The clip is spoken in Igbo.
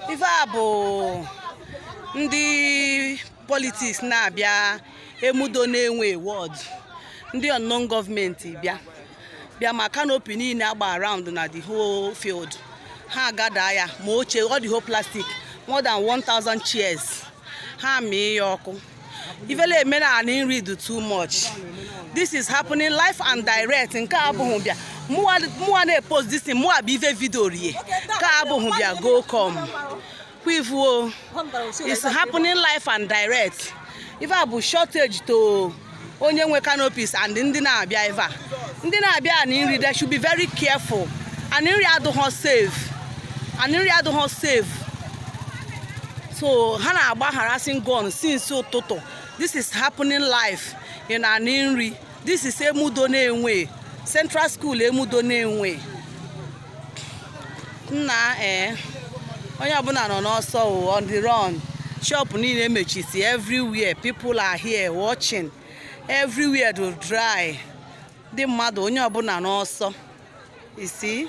Ife a bụ ndị politics na-abịa emudo na-enwe ward ndị unknown gọọmenti bịa ma canopy niile agba around na the whole field ha gada ya ma oche all the whole plastic more than 1,000 chairs ha mee ya ọkụ ifele emere anyị nri do too much. This is happening live and direct. Nke abụghị bịa mụwa na-post this thing mụwa bụ ife video rie ka abụghị bịa go come kwivuo. It's happening live and direct. Ife a bụ shortage to onye nwe canopies and ndị na-abịa eva ndị na-abịa na nri they should be very careful and nri adịghị safe so ha na-agba harassing gun since ụtụtụ. This is happening live in Aninri. This is emudo na-enwe Central School emudo na-enwe nna onye ọbụla nọ n'ọsọ on the run. Shop niile emechisi everywhere. People are here watching. Everywhere to dry. Ndị mmadụ onye ọbụla n'ọsọ. You see?